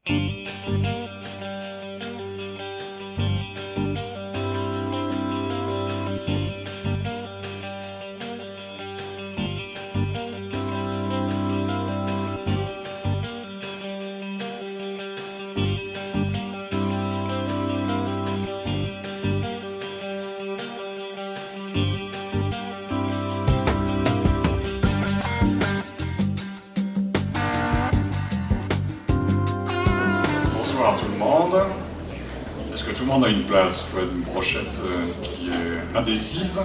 Bonsoir tout le monde. Est-ce que tout le monde a une place? Je vois une brochette qui est indécise.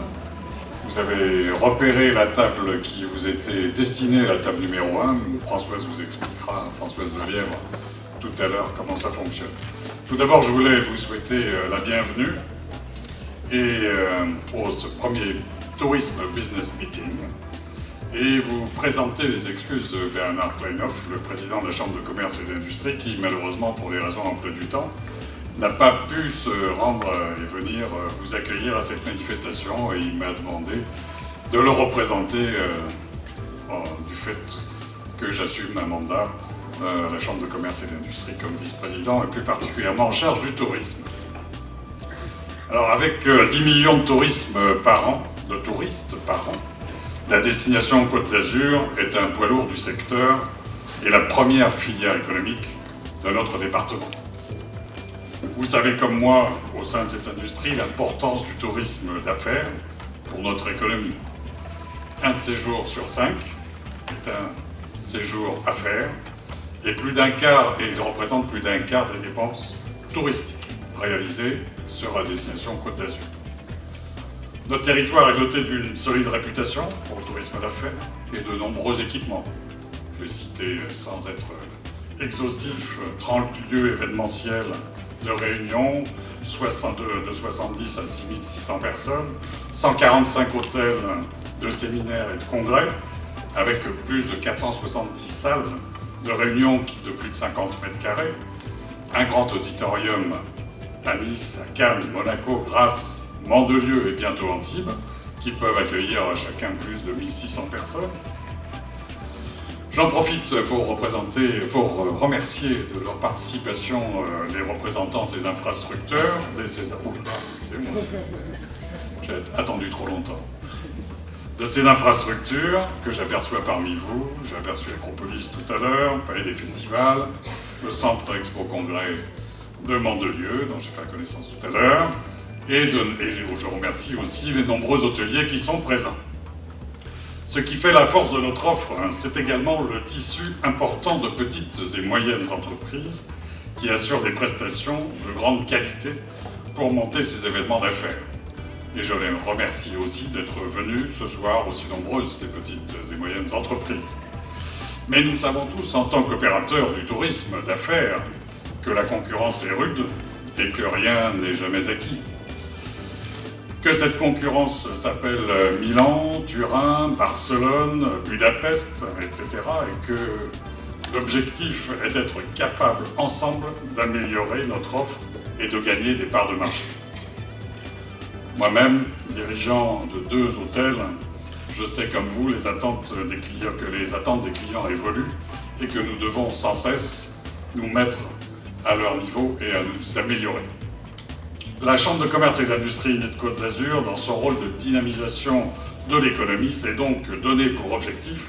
Vous avez repéré la table qui vous était destinée, la table numéro 1. Françoise vous expliquera, Françoise Lelièvre, tout à l'heure comment ça fonctionne. Tout d'abord, je voulais vous souhaiter la bienvenue au ce premier Tourisme Business Meeting et vous présenter les excuses de Bernard Kleinhoff, le président de la Chambre de commerce et d'industrie, qui malheureusement, pour des raisons d'emploi du temps, n'a pas pu se rendre et venir vous accueillir à cette manifestation, et il m'a demandé de le représenter du fait que j'assume un mandat à la Chambre de commerce et d'industrie comme vice-président et plus particulièrement en charge du tourisme. Alors avec 10 millions de touristes par an, la destination Côte d'Azur est un poids lourd du secteur et la première filière économique de notre département. Vous savez comme moi, au sein de cette industrie, l'importance du tourisme d'affaires pour notre économie. Un séjour sur 5 est un séjour affaires et il représente plus d'un quart des dépenses touristiques réalisées sur la destination Côte d'Azur. Notre territoire est doté d'une solide réputation pour le tourisme d'affaires et de nombreux équipements. Je vais citer, sans être exhaustif, 30 lieux événementiels de réunion, de 70 à 6600 personnes, 145 hôtels de séminaires et de congrès, avec plus de 470 salles de réunion de plus de 50 mètres carrés, un grand auditorium à Nice, à Cannes, Monaco, Grasse, Mandelieu et bientôt Antibes, qui peuvent accueillir chacun plus de 1600 personnes. J'en profite pour remercier de leur participation les représentants de ces infrastructures, j'ai attendu trop longtemps. De ces infrastructures que j'aperçois parmi vous, j'ai aperçu Acropolis tout à l'heure, le Palais des Festivals, le Centre Expo-Congrès de Mandelieu, dont j'ai fait la connaissance tout à l'heure, et je remercie aussi les nombreux hôteliers qui sont présents. Ce qui fait la force de notre offre, c'est également le tissu important de petites et moyennes entreprises qui assurent des prestations de grande qualité pour monter ces événements d'affaires. Et je les remercie aussi d'être venus ce soir aussi nombreuses, ces petites et moyennes entreprises. Mais nous savons tous, en tant qu'opérateurs du tourisme d'affaires, que la concurrence est rude et que rien n'est jamais acquis. Que cette concurrence s'appelle Milan, Turin, Barcelone, Budapest, etc. et que l'objectif est d'être capable ensemble d'améliorer notre offre et de gagner des parts de marché. Moi-même, dirigeant de 2 hôtels, je sais comme vous que les attentes des clients évoluent et que nous devons sans cesse nous mettre à leur niveau et à nous améliorer. La Chambre de commerce et d'industrie de Côte d'Azur, dans son rôle de dynamisation de l'économie, s'est donc donné pour objectif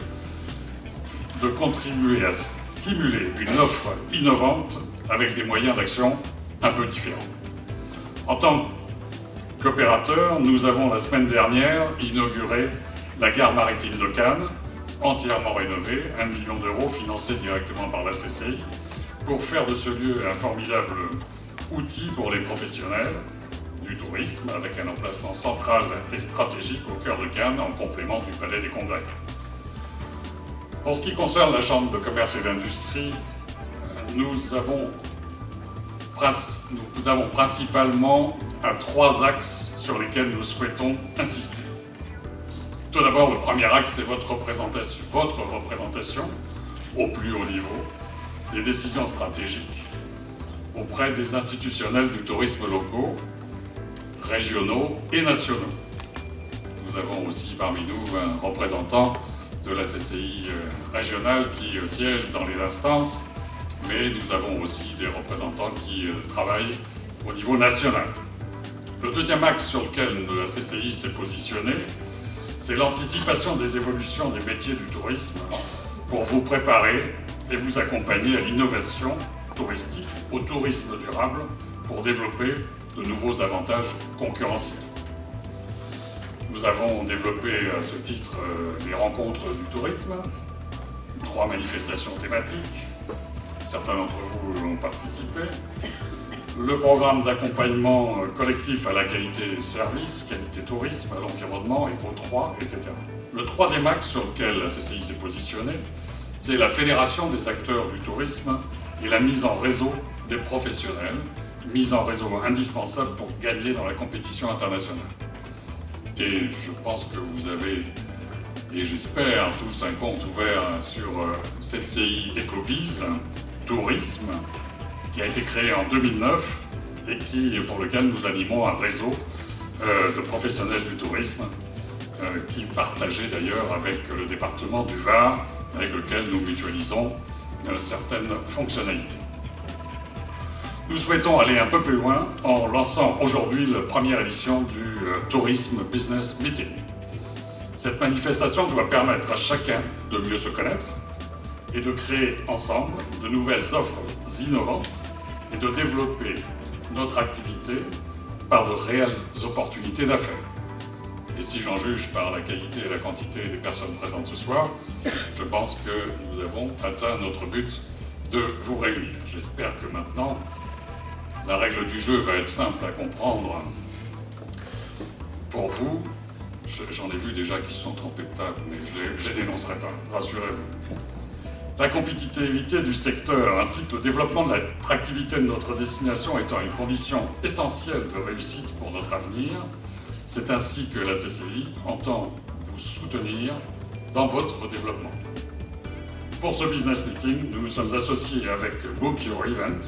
de contribuer à stimuler une offre innovante avec des moyens d'action un peu différents. En tant qu'opérateur, nous avons la semaine dernière inauguré la gare maritime de Cannes, entièrement rénovée, 1 million d'euros financés directement par la CCI, pour faire de ce lieu un formidable outil pour les professionnels du tourisme, avec un emplacement central et stratégique au cœur de Cannes, en complément du Palais des Congrès. En ce qui concerne la Chambre de commerce et d'industrie, nous avons principalement 3 axes sur lesquels nous souhaitons insister. Tout d'abord, le premier axe, c'est votre représentation au plus haut niveau des décisions stratégiques auprès des institutionnels du tourisme locaux, régionaux et nationaux. Nous avons aussi parmi nous un représentant de la CCI régionale qui siège dans les instances mais nous avons aussi des représentants qui travaillent au niveau national. Le deuxième axe sur lequel la CCI s'est positionnée, c'est l'anticipation des évolutions des métiers du tourisme pour vous préparer et vous accompagner à l'innovation touristique, au tourisme durable, pour développer de nouveaux avantages concurrentiels. Nous avons développé à ce titre les rencontres du tourisme, 3 manifestations thématiques, certains d'entre vous ont participé, le programme d'accompagnement collectif à la qualité des services, qualité tourisme, à l'environnement, Eco3, etc. Le troisième axe sur lequel la CCI s'est positionnée, c'est la fédération des acteurs du tourisme et la mise en réseau des professionnels, mise en réseau indispensable pour gagner dans la compétition internationale. Et je pense que vous avez, et j'espère tous, un compte ouvert sur CCI EcoBiz Tourisme, qui a été créé en 2009 et pour lequel nous animons un réseau de professionnels du tourisme qui est partagé d'ailleurs avec le département du Var, avec lequel nous mutualisons certaines fonctionnalités. Nous souhaitons aller un peu plus loin en lançant aujourd'hui la première édition du Tourisme Business Meeting. Cette manifestation doit permettre à chacun de mieux se connaître et de créer ensemble de nouvelles offres innovantes et de développer notre activité par de réelles opportunités d'affaires. Et si j'en juge par la qualité et la quantité des personnes présentes ce soir, je pense que nous avons atteint notre but de vous réunir. J'espère que maintenant, la règle du jeu va être simple à comprendre pour vous. J'en ai vu déjà qui se sont trompés de table, mais je les dénoncerai pas, rassurez-vous. La compétitivité du secteur ainsi que le développement de l'attractivité de notre destination étant une condition essentielle de réussite pour notre avenir, c'est ainsi que la CCI entend vous soutenir dans votre développement. Pour ce business meeting, nous nous sommes associés avec Book Your Event,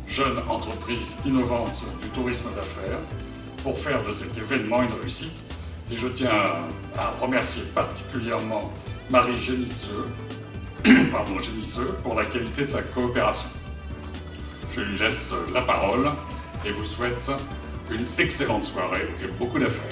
jeune entreprise innovante du tourisme d'affaires, pour faire de cet événement une réussite. Et je tiens à remercier particulièrement Marie Génisseux pour la qualité de sa coopération. Je lui laisse la parole et vous souhaite une excellente soirée et beaucoup d'affaires.